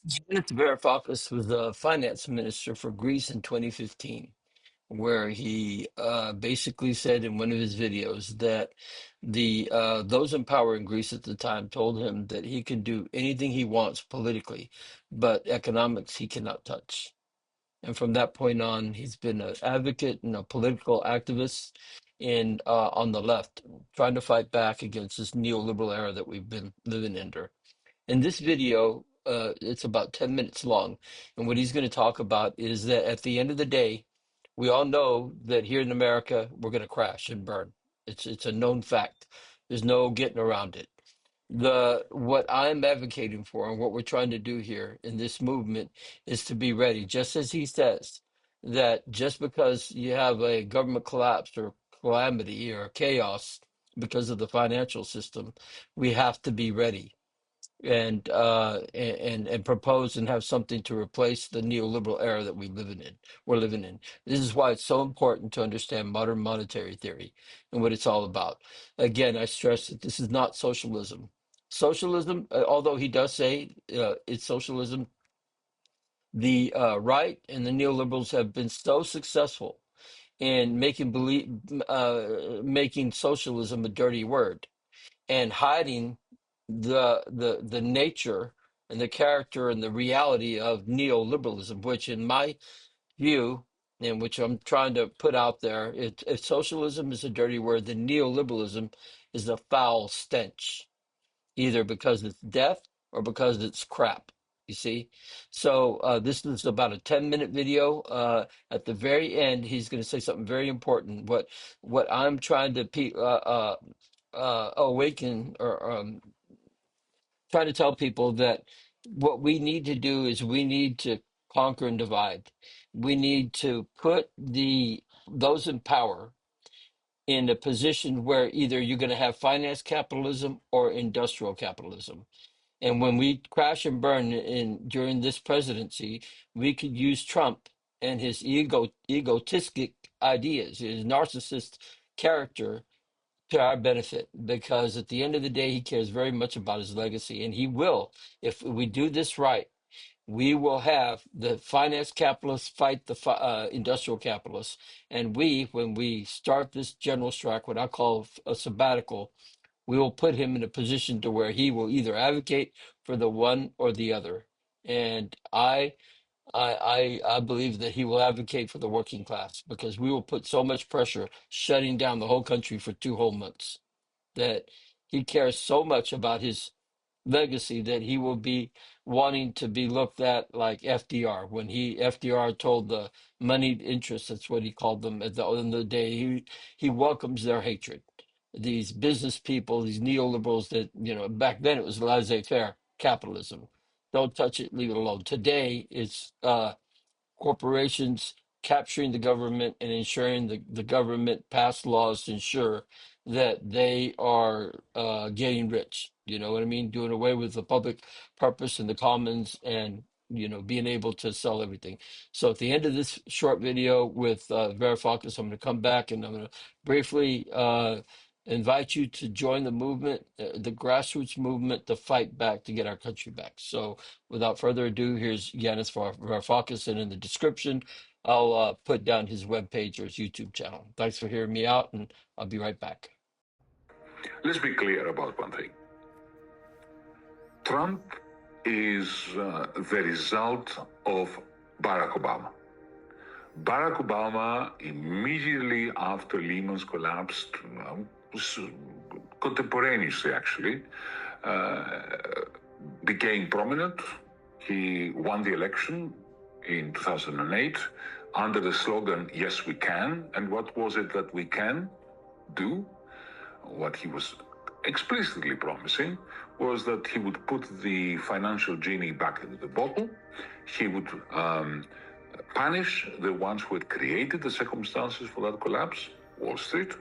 Janet Varoufakis was the finance minister for Greece in 2015, where he basically said in one of his videos that the those in power in Greece at the time told him that he can do anything he wants politically, but economics he cannot touch. And from that point on, he's been an advocate and a political activist in on the left, trying to fight back against this neoliberal era that we've been living under. In this video, it's about 10 minutes long. And what he's going to talk about is that at the end of the day, we all know that here in America, we're going to crash and burn. It's a known fact. There's no getting around it. What I'm advocating for and what we're trying to do here in this movement is to be ready, just as he says, that just because you have a government collapse or calamity or chaos because of the financial system, we have to be ready and propose and have something to replace the neoliberal era that we're living in. This is why it's so important to understand modern monetary theory and what it's all about. Again, I stress that this is not socialism. Socialism, although he does say it's socialism, the right and the neoliberals have been so successful in making socialism a dirty word and hiding the nature and the character and the reality of neoliberalism, which in my view, and which I'm trying to put out there, if socialism is a dirty word, then neoliberalism is a foul stench, either because it's death or because it's crap. You see, so this is about a 10-minute video. At the very end, he's going to say something very important. What I'm trying to awaken or try to tell people that what we need to do is we need to conquer and divide. We need to put those in power in a position where either you're going to have finance capitalism or industrial capitalism. And when we crash and burn during this presidency, we could use Trump and his egotistic ideas, his narcissist character to our benefit, because at the end of the day, he cares very much about his legacy, and he will. If we do this right, we will have the finance capitalists fight the industrial capitalists, and when we start this general strike, what I call a sabbatical, we will put him in a position to where he will either advocate for the one or the other. And I believe that he will advocate for the working class, because we will put so much pressure shutting down the whole country for 2 whole months, that he cares so much about his legacy that he will be wanting to be looked at like FDR. When FDR told the moneyed interests, that's what he called them at the end of the day, he welcomes their hatred. These business people, these neoliberals that, back then it was laissez-faire capitalism. Don't touch it, leave it alone. Today it's corporations capturing the government and ensuring the government pass laws to ensure that they are getting rich. You know what I mean? Doing away with the public purpose and the commons, and being able to sell everything. So at the end of this short video with Varoufakis, I'm going to come back and I'm going to briefly invite you to join the movement, the grassroots movement, to fight back to get our country back. So without further ado, here's Yanis Varoufakis, and in the description, I'll put down his webpage or his YouTube channel. Thanks for hearing me out, and I'll be right back. Let's be clear about one thing. Trump is the result of Barack Obama. Barack Obama, immediately after Lehman's collapsed, contemporaneously actually, became prominent. He won the election in 2008 under the slogan, "Yes, we can." And what was it that we can do? What he was explicitly promising was that he would put the financial genie back into the bottle. He would punish the ones who had created the circumstances for that collapse, Wall Street,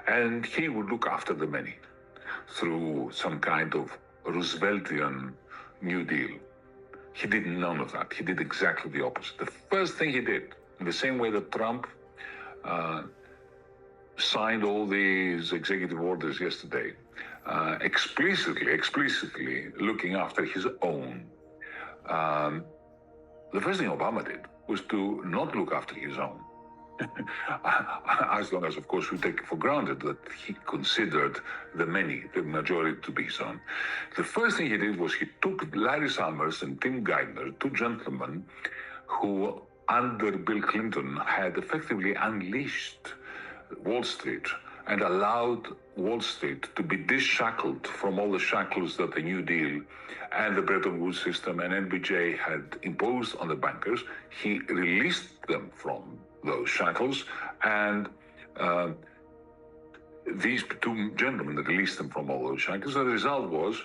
and he would look after the many through some kind of Rooseveltian New Deal. He did none of that. He did exactly the opposite. The first thing he did, in the same way that Trump signed all these executive orders yesterday, explicitly looking after his own The first thing Obama did was to not look after his own. As long as, of course, we take for granted that he considered the majority, to be his own. The first thing he did was he took Larry Summers and Tim Geithner, two gentlemen who, under Bill Clinton, had effectively unleashed Wall Street and allowed Wall Street to be dishackled from all the shackles that the New Deal and the Bretton Woods system and NBJ had imposed on the bankers. He released them from those shackles, and these two gentlemen released them from all those shackles. The result was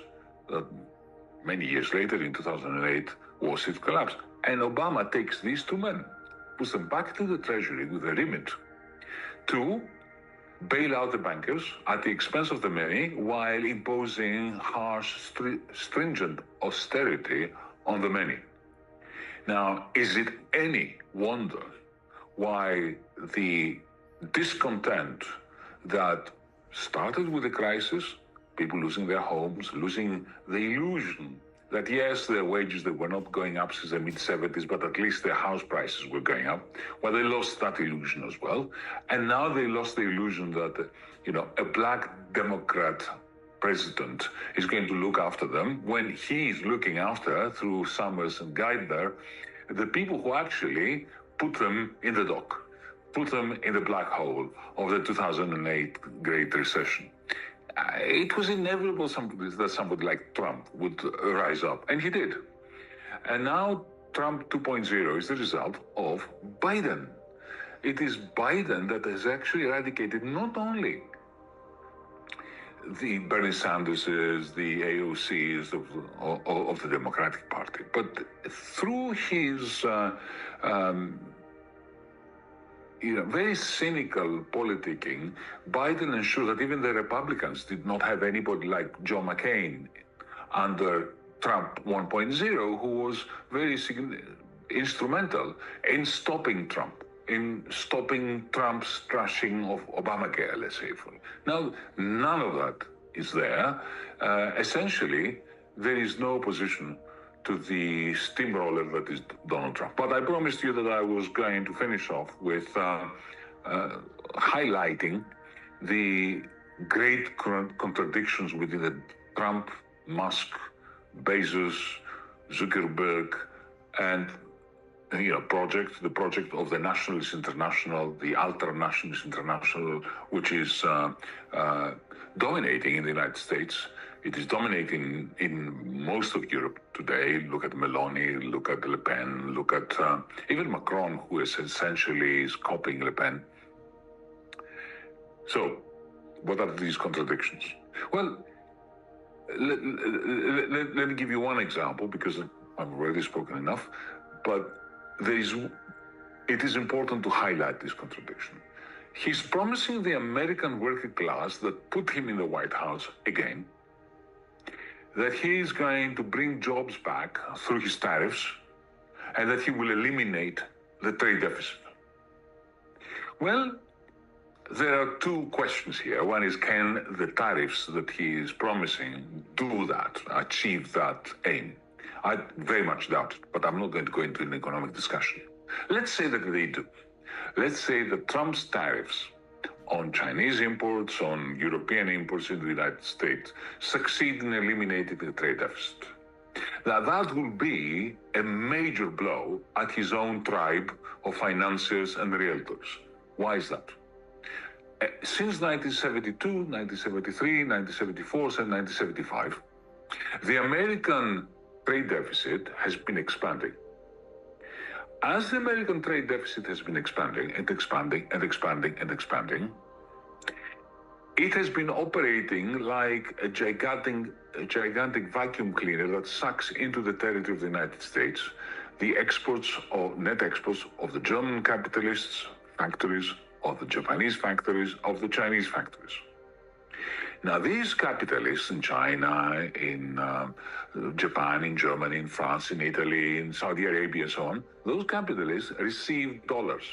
that many years later, in 2008, Wall Street collapsed. And Obama takes these two men, puts them back to the Treasury with a remit to bail out the bankers at the expense of the many while imposing harsh, stringent austerity on the many. Now, is it any wonder why the discontent that started with the crisis, people losing their homes, losing the illusion that yes, their wages, they were not going up since the mid-70s, but at least their house prices were going up. Well, they lost that illusion as well. And now they lost the illusion that, a black Democrat president is going to look after them when he's looking after, through Summers and Geithner, the people who actually put them in the dock, put them in the black hole of the 2008 Great Recession. It was inevitable that somebody like Trump would rise up, and he did. And now Trump 2.0 is the result of Biden. It is Biden that has actually eradicated not only the Bernie Sanderses, the AOCs of the Democratic Party, but through his very cynical politicking, Biden ensured that even the Republicans did not have anybody like John McCain under Trump 1.0, who was very instrumental in stopping Trump, in stopping Trump's trashing of Obamacare, let's say. Now, none of that is there. Essentially, there is no opposition to the steamroller that is Donald Trump. But I promised you that I was going to finish off with highlighting the great contradictions within the Trump, Musk, Bezos, Zuckerberg, and the project of the Nationalist International, the Ultra-Nationalist International, which is dominating in the United States. It is dominating in most of Europe today. Look at Meloni, look at Le Pen, look at even Macron, who is essentially copying Le Pen. So, what are these contradictions? Well, let me give you one example, because I've already spoken enough, but it is important to highlight this contradiction. He's promising the American working class that put him in the White House again, that he is going to bring jobs back through his tariffs, and that he will eliminate the trade deficit. Well, there are two questions here. One is, can the tariffs that he is promising do that, achieve that aim? I very much doubt it, but I'm not going to go into an economic discussion. Let's say that they do. Let's say that Trump's tariffs on Chinese imports, on European imports into the United States, succeed in eliminating the trade deficit. Now, that will be a major blow at his own tribe of financiers and realtors. Why is that? Since 1972, 1973, 1974, and 1975, the American trade deficit has been expanding. As the American trade deficit has been expanding and expanding and expanding and expanding, it has been operating like a gigantic vacuum cleaner that sucks into the territory of the United States the net exports of the German capitalists' factories, of the Japanese factories, of the Chinese factories. Now, these capitalists in China, in Japan, in Germany, in France, in Italy, in Saudi Arabia, and so on, those capitalists receive dollars.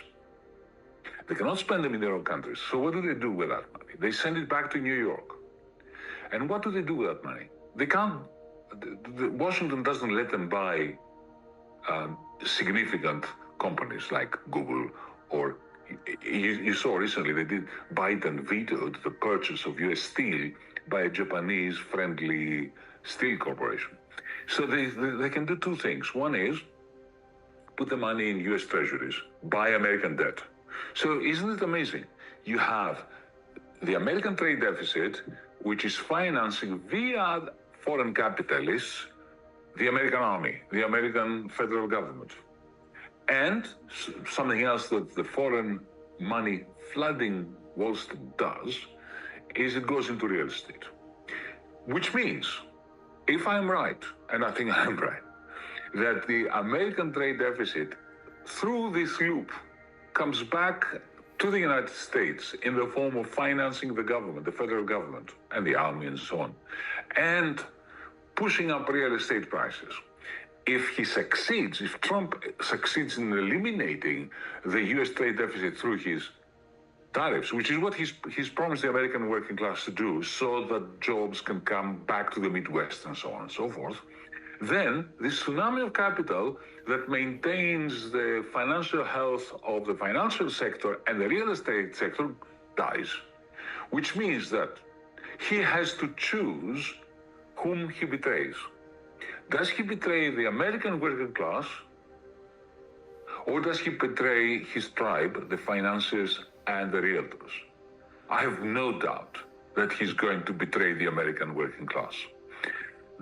They cannot spend them in their own countries. So what do they do with that money? They send it back to New York. And what do they do with that money? They can't, Washington doesn't let them buy significant companies like Google, or you saw recently Biden vetoed the purchase of US steel by a Japanese friendly steel corporation. So they can do two things. One is put the money in US treasuries, buy American debt. So isn't it amazing? You have the American trade deficit, which is financing via foreign capitalists the American army, the American federal government. And something else that the foreign money flooding Wall Street does is it goes into real estate. Which means, if I'm right, and I think I'm right, that the American trade deficit through this loop comes back to the United States in the form of financing the government, the federal government, and the army and so on, and pushing up real estate prices. If he succeeds, if Trump succeeds in eliminating the US trade deficit through his tariffs, which is what he's promised the American working class to do, so that jobs can come back to the Midwest and so on and so forth, then this tsunami of capital that maintains the financial health of the financial sector and the real estate sector dies. Which means that he has to choose whom he betrays. Does he betray the American working class, or does he betray his tribe, the financiers and the realtors? I have no doubt that he's going to betray the American working class.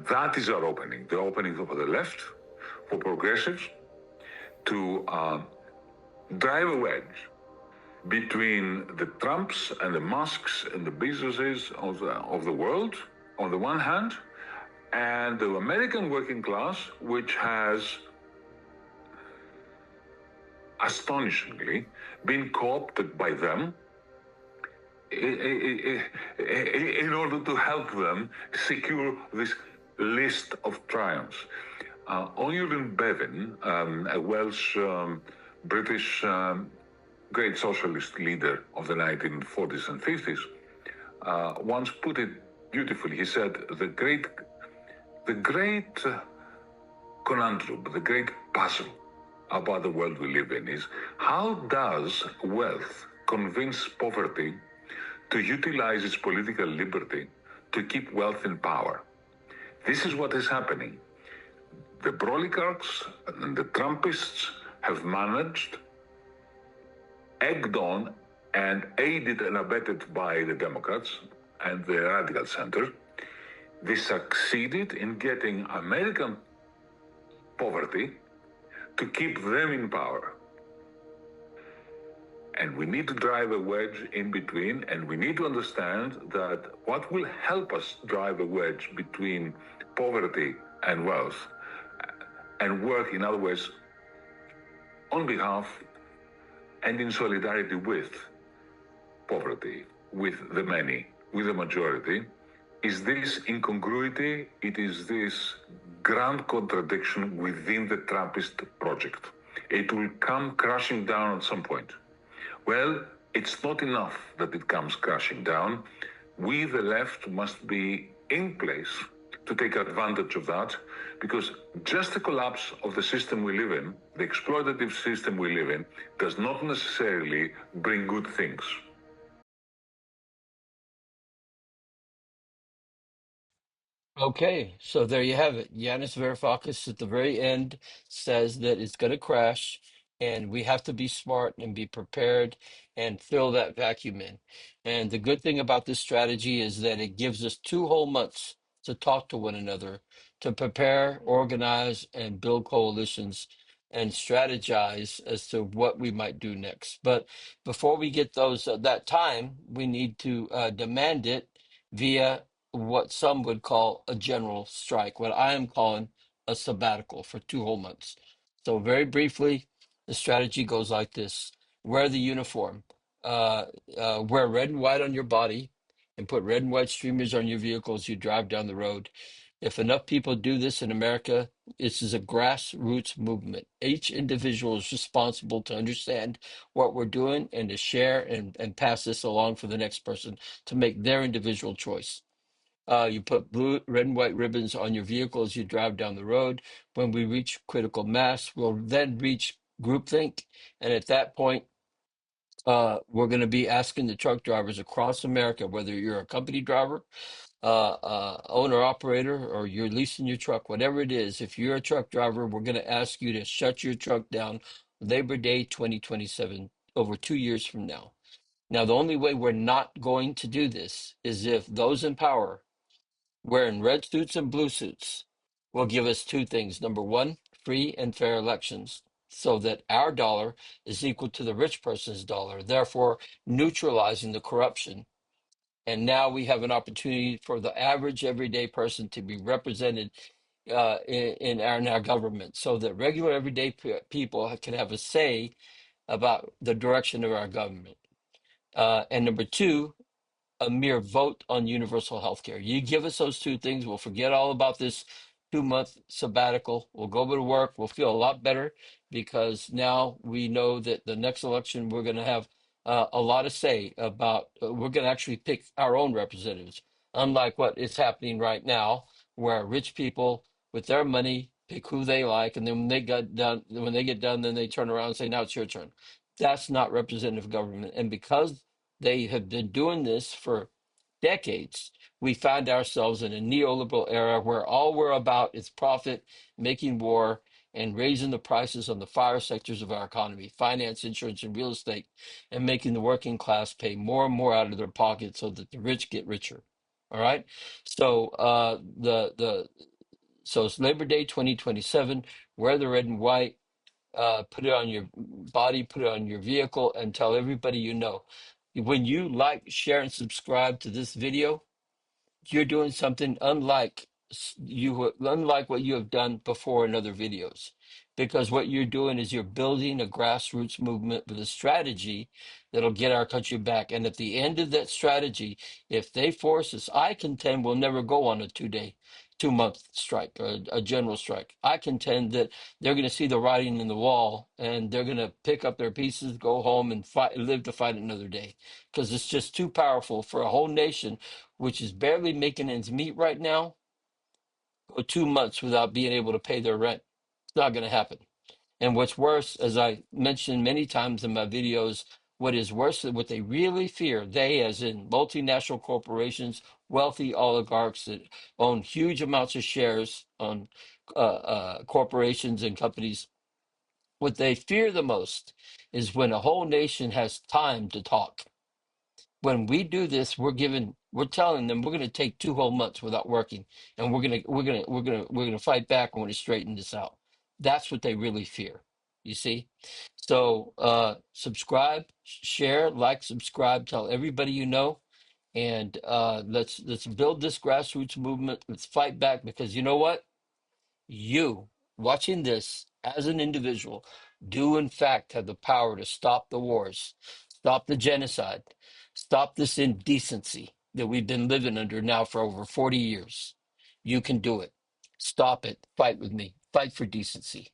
That is our opening, the opening for the left, for progressives, to drive a wedge between the Trumps and the Musks and the businesses of the world, on the one hand, and the American working class, which has astonishingly been co-opted by them in order to help them secure this list of triumphs. Onurien Bevin, a Welsh British great socialist leader of the 1940s and 50s, once put it beautifully. He said, the great conundrum, the great puzzle about the world we live in is, how does wealth convince poverty to utilize its political liberty to keep wealth in power? This is what is happening. The oligarchs and the Trumpists have managed, egged on and aided and abetted by the Democrats and the radical center, they succeeded in getting American poverty to keep them in power. And we need to drive a wedge in between, and we need to understand that what will help us drive a wedge between poverty and wealth, and work, in other words, on behalf and in solidarity with poverty, with the many, with the majority, is this incongruity, it is this grand contradiction within the Trumpist project. It will come crashing down at some point. Well, it's not enough that it comes crashing down. We, the left, must be in place to take advantage of that, because just the collapse of the system we live in, the exploitative system we live in, does not necessarily bring good things. Okay, so there you have it. Yanis Varoufakis at the very end says that it's going to crash, and we have to be smart and be prepared and fill that vacuum in. And the good thing about this strategy is that it gives us 2 whole months to talk to one another, to prepare, organize, and build coalitions and strategize as to what we might do next. But before we get those that time, we need to demand it via what some would call a general strike, what I am calling a sabbatical for 2 whole months. So, very briefly, the strategy goes like this: wear the uniform, wear red and white on your body, and put red and white streamers on your vehicle as you drive down the road. If enough people do this in America, this is a grassroots movement. Each individual is responsible to understand what we're doing and to share and pass this along for the next person to make their individual choice. You put blue, red, and white ribbons on your vehicle as you drive down the road. When we reach critical mass, we'll then reach groupthink. And at that point, we're going to be asking the truck drivers across America, whether you're a company driver, owner operator, or you're leasing your truck, whatever it is, if you're a truck driver, we're going to ask you to shut your truck down Labor Day 2027, over 2 years from now. Now, the only way we're not going to do this is if those in power, wearing red suits and blue suits, will give us two things. Number one, free and fair elections so that our dollar is equal to the rich person's dollar, therefore neutralizing the corruption. And now we have an opportunity for the average everyday person to be represented in our government, so that regular everyday people can have a say about the direction of our government. And number two, a mere vote on universal health care. You give us those two things, we'll forget all about this 2-month sabbatical. We'll go to work. We'll feel a lot better because now we know that the next election we're going to have a lot of say about. We're going to actually pick our own representatives, unlike what is happening right now, where rich people with their money pick who they like, and then when they get done, then they turn around and say, "Now it's your turn." That's not representative government, and because they have been doing this for decades, we find ourselves in a neoliberal era where all we're about is profit, making war, and raising the prices on the fire sectors of our economy, finance, insurance, and real estate, and making the working class pay more and more out of their pockets so that the rich get richer. All right. So so it's Labor Day 2027. Wear the red and white. Put it on your body, put it on your vehicle, and tell everybody you know. When you like, share, and subscribe to this video, you're doing something unlike what you have done before in other videos, because what you're doing is you're building a grassroots movement with a strategy that'll get our country back. And at the end of that strategy, if they force us, I contend we'll never go on a 2-month strike or a general strike. I contend that they're going to see the writing in the wall and they're going to pick up their pieces, go home, and live to fight another day, because it's just too powerful for a whole nation which is barely making ends meet right now, go 2 months without being able to pay their rent. It's not going to happen. And what's worse, as I mentioned many times in my videos, what is worse than what they really fear, they as in multinational corporations, wealthy oligarchs that own huge amounts of shares on corporations and companies, what they fear the most is when a whole nation has time to talk. When we do this, we're telling them we're going to take 2 whole months without working, and we're going to fight back, and we're going to straighten this out. That's what they really fear. You see? So subscribe, share, like, subscribe, tell everybody you know, and let's build this grassroots movement. Let's fight back, because you know what? You watching this as an individual do in fact have the power to stop the wars, stop the genocide, stop this indecency that we've been living under now for over 40 years. You can do it. Stop it. Fight with me. Fight for decency.